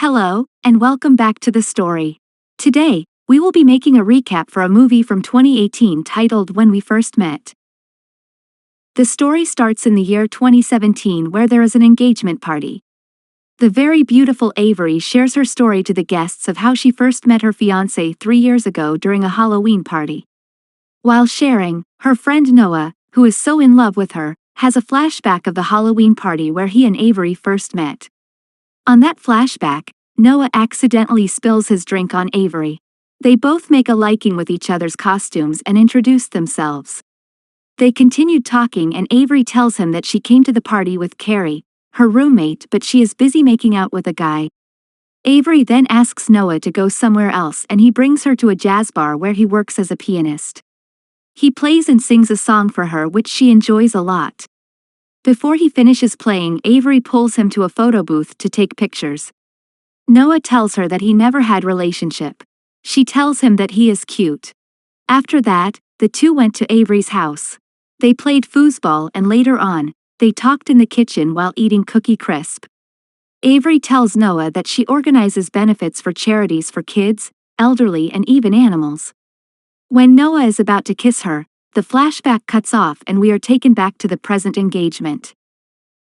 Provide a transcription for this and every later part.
Hello, and welcome back to the story. Today, we will be making a recap for a movie from 2018 titled When We First Met. The story starts in the year 2017 where there is an engagement party. The very beautiful Avery shares her story to the guests of how she first met her fiancé 3 years ago during a Halloween party. While sharing, her friend Noah, who is so in love with her, has a flashback of the Halloween party where he and Avery first met. On that flashback, Noah accidentally spills his drink on Avery. They both make a liking with each other's costumes and introduce themselves. They continued talking and Avery tells him that she came to the party with Carrie, her roommate, but she is busy making out with a guy. Avery then asks Noah to go somewhere else and he brings her to a jazz bar where he works as a pianist. He plays and sings a song for her which she enjoys a lot. Before he finishes playing, Avery pulls him to a photo booth to take pictures. Noah tells her that he never had relationship. She tells him that he is cute. After that, the two went to Avery's house. They played foosball and later on, they talked in the kitchen while eating Cookie Crisp. Avery tells Noah that she organizes benefits for charities for kids, elderly and even animals. When Noah is about to kiss her, the flashback cuts off and we are taken back to the present engagement.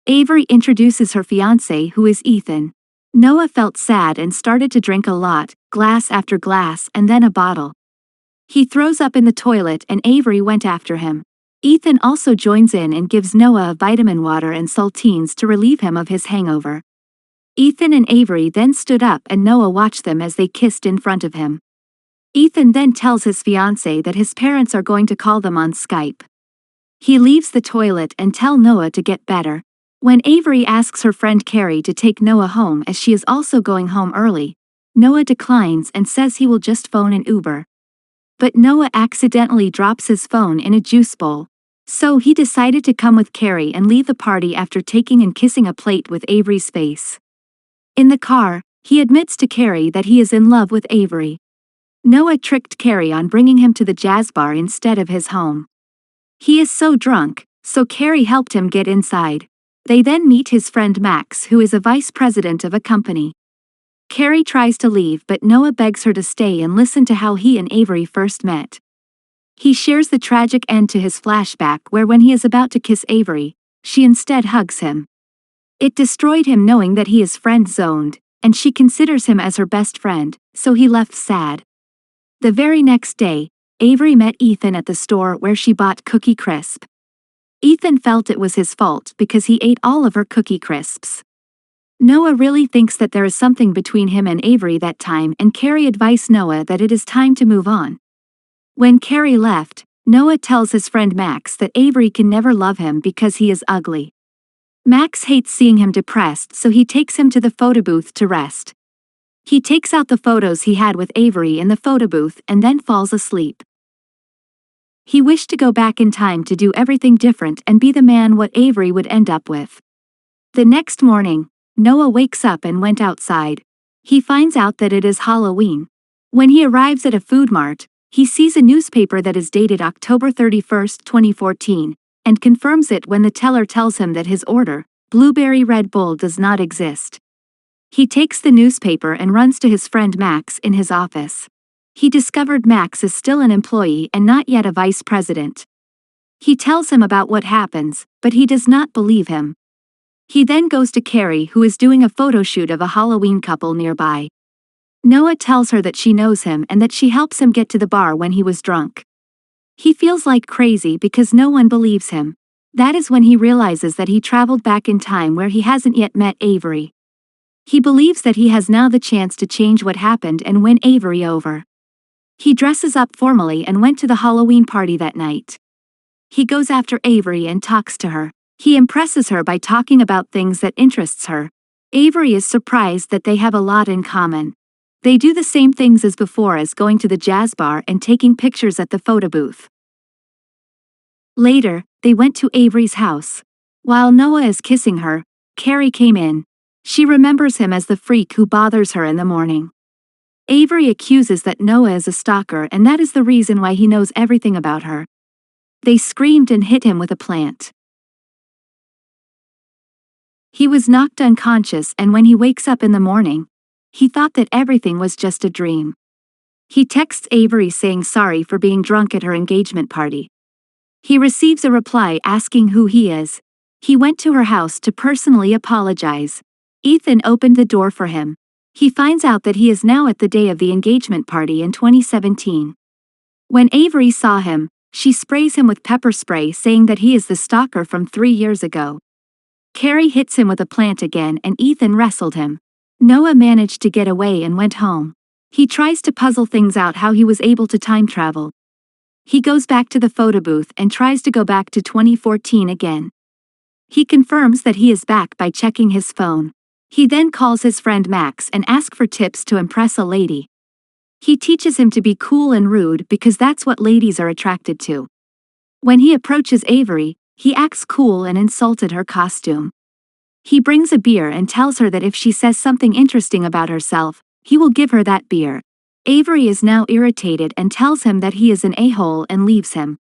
Avery introduces her fiancé who is Ethan. Noah felt sad and started to drink a lot, glass after glass and then a bottle. He throws up in the toilet and Avery went after him. Ethan also joins in and gives Noah a vitamin water and saltines to relieve him of his hangover. Ethan and Avery then stood up and Noah watched them as they kissed in front of him. Ethan then tells his fiancé that his parents are going to call them on Skype. He leaves the toilet and tells Noah to get better. When Avery asks her friend Carrie to take Noah home as she is also going home early, Noah declines and says he will just phone an Uber. But Noah accidentally drops his phone in a juice bowl. So he decided to come with Carrie and leave the party after taking and kissing a plate with Avery's face. In the car, he admits to Carrie that he is in love with Avery. Noah tricked Carrie on bringing him to the jazz bar instead of his home. He is so drunk, so Carrie helped him get inside. They then meet his friend Max, who is a vice president of a company. Carrie tries to leave but Noah begs her to stay and listen to how he and Avery first met. He shares the tragic end to his flashback where when he is about to kiss Avery, she instead hugs him. It destroyed him knowing that he is friend-zoned, and she considers him as her best friend, so he left sad. The very next day, Avery met Ethan at the store where she bought Cookie Crisp. Ethan felt it was his fault because he ate all of her Cookie Crisps. Noah really thinks that there is something between him and Avery that time and Carrie advised Noah that it is time to move on. When Carrie left, Noah tells his friend Max that Avery can never love him because he is ugly. Max hates seeing him depressed so he takes him to the photo booth to rest. He takes out the photos he had with Avery in the photo booth and then falls asleep. He wished to go back in time to do everything different and be the man what Avery would end up with. The next morning, Noah wakes up and went outside. He finds out that it is Halloween. When he arrives at a food mart, he sees a newspaper that is dated October 31st, 2014, and confirms it when the teller tells him that his order, Blueberry Red Bull, does not exist. He takes the newspaper and runs to his friend Max in his office. He discovered Max is still an employee and not yet a vice president. He tells him about what happens, but he does not believe him. He then goes to Carrie who is doing a photo shoot of a Halloween couple nearby. Noah tells her that she knows him and that she helps him get to the bar when he was drunk. He feels like crazy because no one believes him. That is when he realizes that he traveled back in time where he hasn't yet met Avery. He believes that he has now the chance to change what happened and win Avery over. He dresses up formally and went to the Halloween party that night. He goes after Avery and talks to her. He impresses her by talking about things that interests her. Avery is surprised that they have a lot in common. They do the same things as before as going to the jazz bar and taking pictures at the photo booth. Later, they went to Avery's house. While Noah is kissing her, Carrie came in. She remembers him as the freak who bothers her in the morning. Avery accuses that Noah is a stalker and that is the reason why he knows everything about her. They screamed and hit him with a plant. He was knocked unconscious and when he wakes up in the morning, he thought that everything was just a dream. He texts Avery saying sorry for being drunk at her engagement party. He receives a reply asking who he is. He went to her house to personally apologize. Ethan opened the door for him. He finds out that he is now at the day of the engagement party in 2017. When Avery saw him, she sprays him with pepper spray saying that he is the stalker from 3 years ago. Carrie hits him with a plant again and Ethan wrestled him. Noah managed to get away and went home. He tries to puzzle things out how he was able to time travel. He goes back to the photo booth and tries to go back to 2014 again. He confirms that he is back by checking his phone. He then calls his friend Max and asks for tips to impress a lady. He teaches him to be cool and rude because that's what ladies are attracted to. When he approaches Avery, he acts cool and insulted her costume. He brings a beer and tells her that if she says something interesting about herself, he will give her that beer. Avery is now irritated and tells him that he is an a-hole and leaves him.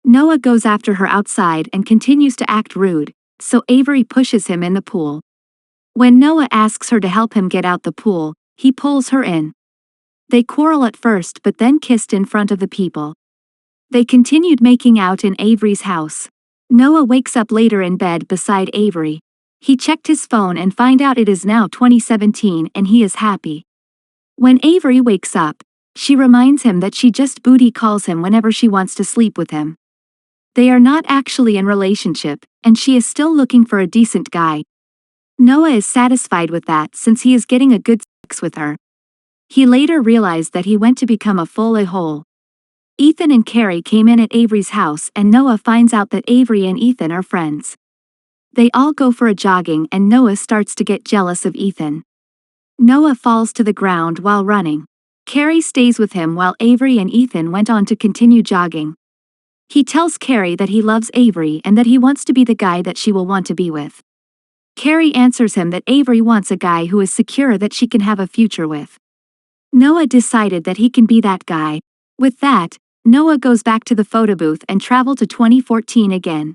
Noah goes after her outside and continues to act rude, so Avery pushes him in the pool. When Noah asks her to help him get out the pool, he pulls her in. They quarrel at first but then kissed in front of the people. They continued making out in Avery's house. Noah wakes up later in bed beside Avery. He checked his phone and find out it is now 2017 and he is happy. When Avery wakes up, she reminds him that she just booty calls him whenever she wants to sleep with him. They are not actually in relationship, and she is still looking for a decent guy. Noah is satisfied with that since he is getting a good sex with her. He later realized that he went to become a full a-hole. Ethan and Carrie came in at Avery's house and Noah finds out that Avery and Ethan are friends. They all go for a jogging and Noah starts to get jealous of Ethan. Noah falls to the ground while running. Carrie stays with him while Avery and Ethan went on to continue jogging. He tells Carrie that he loves Avery and that he wants to be the guy that she will want to be with. Carrie answers him that Avery wants a guy who is secure that she can have a future with. Noah decided that he can be that guy. With that, Noah goes back to the photo booth and travel to 2014 again.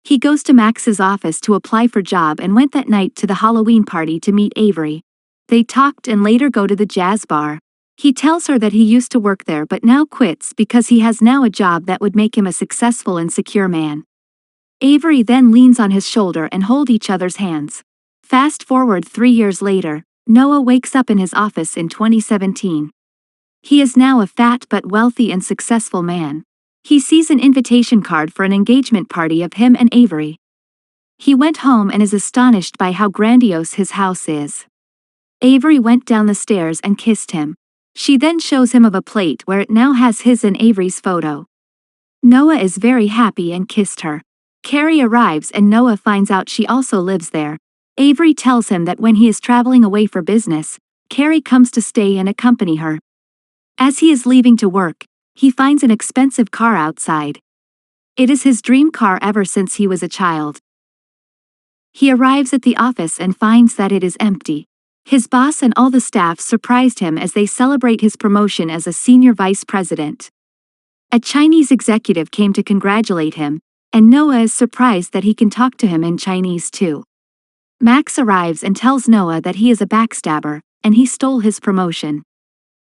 He goes to Max's office to apply for job and went that night to the Halloween party to meet Avery. They talked and later go to the jazz bar. He tells her that he used to work there but now quits because he has now a job that would make him a successful and secure man. Avery then leans on his shoulder and hold each other's hands. Fast forward 3 years later, Noah wakes up in his office in 2017. He is now a fat but wealthy and successful man. He sees an invitation card for an engagement party of him and Avery. He went home and is astonished by how grandiose his house is. Avery went down the stairs and kissed him. She then shows him of a plate where it now has his and Avery's photo. Noah is very happy and kissed her. Carrie arrives and Noah finds out she also lives there. Avery tells him that when he is traveling away for business, Carrie comes to stay and accompany her. As he is leaving to work, he finds an expensive car outside. It is his dream car ever since he was a child. He arrives at the office and finds that it is empty. His boss and all the staff surprised him as they celebrate his promotion as a senior vice president. A Chinese executive came to congratulate him, and Noah is surprised that he can talk to him in Chinese too. Max arrives and tells Noah that he is a backstabber, and he stole his promotion.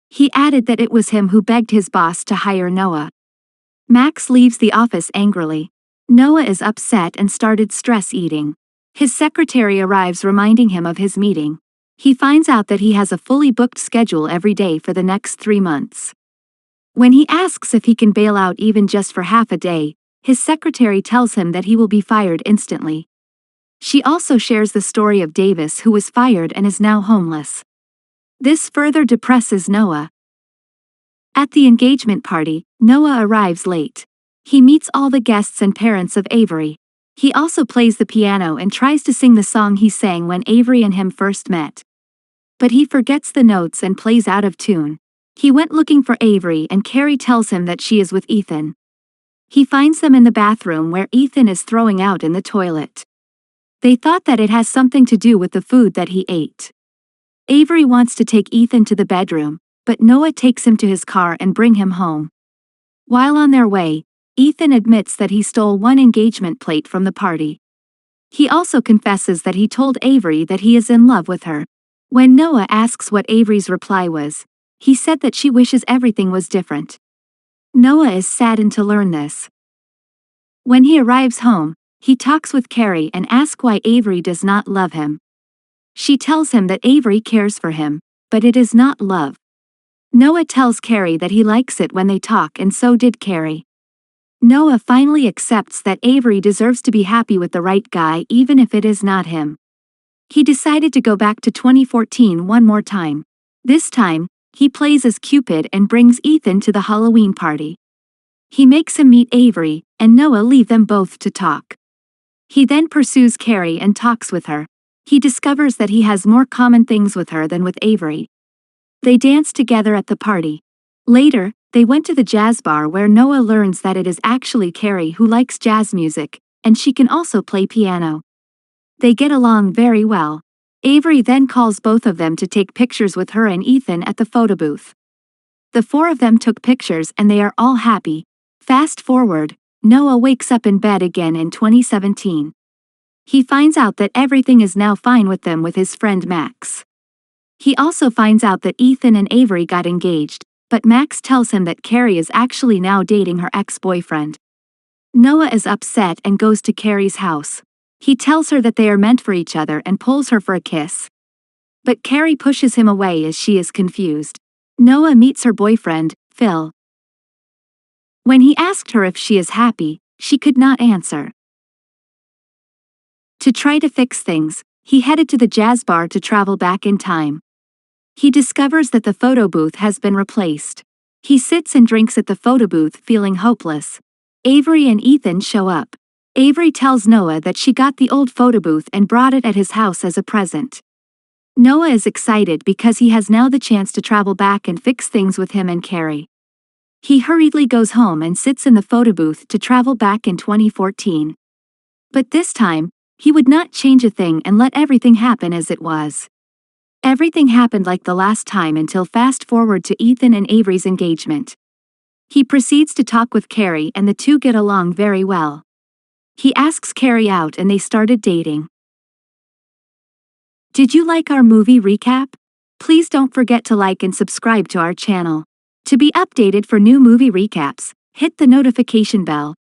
He added that it was him who begged his boss to hire Noah. Max leaves the office angrily. Noah is upset and started stress eating. His secretary arrives reminding him of his meeting. He finds out that he has a fully booked schedule every day for the next 3 months. When he asks if he can bail out even just for half a day, his secretary tells him that he will be fired instantly. She also shares the story of Davis who was fired and is now homeless. This further depresses Noah. At the engagement party, Noah arrives late. He meets all the guests and parents of Avery. He also plays the piano and tries to sing the song he sang when Avery and him first met. But he forgets the notes and plays out of tune. He went looking for Avery and Carrie tells him that she is with Ethan. He finds them in the bathroom where Ethan is throwing out in the toilet. They thought that it has something to do with the food that he ate. Avery wants to take Ethan to the bedroom, but Noah takes him to his car and bring him home. While on their way, Ethan admits that he stole one engagement plate from the party. He also confesses that he told Avery that he is in love with her. When Noah asks what Avery's reply was, he said that she wishes everything was different. Noah is saddened to learn this. When he arrives home, he talks with Carrie and asks why Avery does not love him. She tells him that Avery cares for him, but it is not love. Noah tells Carrie that he likes it when they talk, and so did Carrie. Noah finally accepts that Avery deserves to be happy with the right guy even if it is not him. He decided to go back to 2014 one more time. This time, he plays as Cupid and brings Ethan to the Halloween party. He makes him meet Avery, and Noah leave them both to talk. He then pursues Carrie and talks with her. He discovers that he has more common things with her than with Avery. They dance together at the party. Later, they went to the jazz bar where Noah learns that it is actually Carrie who likes jazz music, and she can also play piano. They get along very well. Avery then calls both of them to take pictures with her and Ethan at the photo booth. The four of them took pictures and they are all happy. Fast forward, Noah wakes up in bed again in 2017. He finds out that everything is now fine with them with his friend Max. He also finds out that Ethan and Avery got engaged, but Max tells him that Carrie is actually now dating her ex-boyfriend. Noah is upset and goes to Carrie's house. He tells her that they are meant for each other and pulls her for a kiss. But Carrie pushes him away as she is confused. Noah meets her boyfriend, Phil. When he asked her if she is happy, she could not answer. To try to fix things, he headed to the jazz bar to travel back in time. He discovers that the photo booth has been replaced. He sits and drinks at the photo booth feeling hopeless. Avery and Ethan show up. Avery tells Noah that she got the old photo booth and brought it at his house as a present. Noah is excited because he has now the chance to travel back and fix things with him and Carrie. He hurriedly goes home and sits in the photo booth to travel back in 2014. But this time, he would not change a thing and let everything happen as it was. Everything happened like the last time until fast forward to Ethan and Avery's engagement. He proceeds to talk with Carrie and the two get along very well. He asks Carrie out and they started dating. Did you like our movie recap? Please don't forget to like and subscribe to our channel. To be updated for new movie recaps, hit the notification bell.